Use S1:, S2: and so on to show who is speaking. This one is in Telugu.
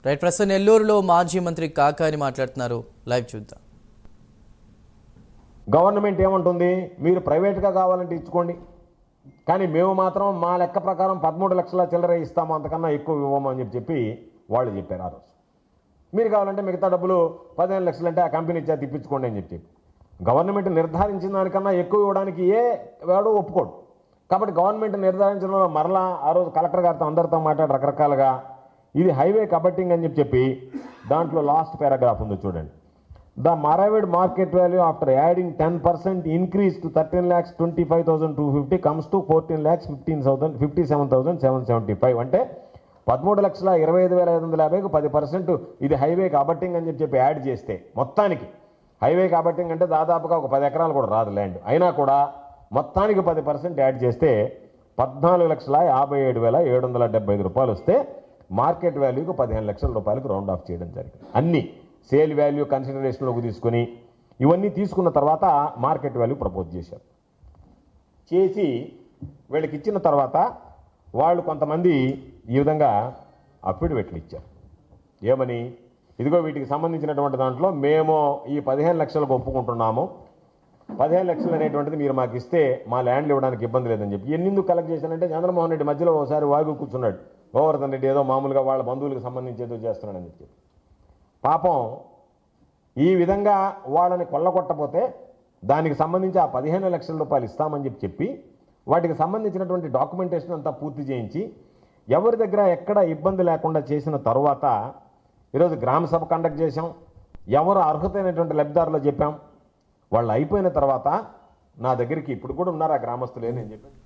S1: రైట్, ప్రస్తుతం నెల్లూరులో మాజీ మంత్రి కాకాని మాట్లాడుతున్నారు. లైవ్ చూద్దాం.
S2: గవర్నమెంట్ ఏమంటుంది, మీరు ప్రైవేట్గా కావాలంటే ఇచ్చుకోండి, కానీ మేము మాత్రం మా లెక్క ప్రకారం 13 లక్షల చిల్లర ఇస్తాము, అంతకన్నా ఎక్కువ ఇవ్వము అని చెప్పి వాళ్ళు చెప్పారు. ఆ రోజు మీరు కావాలంటే మిగతా డబ్బులు 15 లక్షలు అంటే ఆ కంపెనీ ఇచ్చా తిప్పించుకోండి అని చెప్పి గవర్నమెంట్ నిర్ధారించిన దానికన్నా ఎక్కువ ఇవ్వడానికి ఏ వాడు ఒప్పుకోడు. కాబట్టి గవర్నమెంట్ నిర్ధారించడంలో మరలా ఆ రోజు కలెక్టర్ గారితో అందరితో మాట్లాడి రకరకాలుగా ఇది హైవే కబట్టింగ్ అని చెప్పి దాంట్లో లాస్ట్ పారాగ్రాఫ్ ఉంది చూడండి. The Maravid market value after adding 10% increase to 13,25,250 comes to 14,57,775. అంటే 13,25,550కు 10% ఇది హైవే కాబట్టింగ్ అని చెప్పి యాడ్ చేస్తే మొత్తానికి హైవే కాబట్టింగ్ అంటే దాదాపుగా ఒక 10 ఎకరాలు కూడా రాదు ల్యాండ్, అయినా కూడా మొత్తానికి 10% యాడ్ చేస్తే 14,57,775 రూపాయలు వస్తే మార్కెట్ వాల్యూకు 15 లక్షల రూపాయలకు రౌండ్ ఆఫ్ చేయడం జరిగింది. అన్ని సేల్ వాల్యూ కన్సిడరేషన్లోకి తీసుకుని ఇవన్నీ తీసుకున్న తర్వాత మార్కెట్ వాల్యూ ప్రపోజ్ చేశారు. చేసి వీళ్ళకి ఇచ్చిన తర్వాత వాళ్ళు కొంతమంది ఈ విధంగా అఫిడవిట్లు ఇచ్చారు. ఏమని, ఇదిగో వీటికి సంబంధించినటువంటి దాంట్లో మేము ఈ 15 లక్షలకు ఒప్పుకుంటున్నాము, 15 లక్షలు అనేటువంటిది మీరు మాకు ఇస్తే మా ల్యాండ్లు ఇవ్వడానికి ఇబ్బంది లేదని చెప్పి. ఎందుకు కలెక్ట్ చేశానంటే చంద్రమోహన్ రెడ్డి మధ్యలో ఒకసారి వాగు కూర్చున్నాడు, గోవర్ధన్ రెడ్డి ఏదో మామూలుగా వాళ్ళ బంధువులకు సంబంధించి ఏదో చేస్తున్నాడని చెప్పి. పాపం ఈ విధంగా వాళ్ళని కొల్లగొట్టపోతే దానికి సంబంధించి ఆ 15 లక్షల రూపాయలు ఇస్తామని చెప్పి వాటికి సంబంధించినటువంటి డాక్యుమెంటేషన్ అంతా పూర్తి చేయించి ఎవరి దగ్గర ఎక్కడ ఇబ్బంది లేకుండా చేసిన తర్వాత ఈరోజు గ్రామ సభ కండక్ట్ చేశాం, ఎవరు అర్హతైనటువంటి లబ్ధిదారులు చెప్పాం. వాళ్ళు అయిపోయిన తర్వాత నా దగ్గరికి ఇప్పుడు కూడా ఉన్నారు ఆ గ్రామస్తులే నేను చెప్పాను.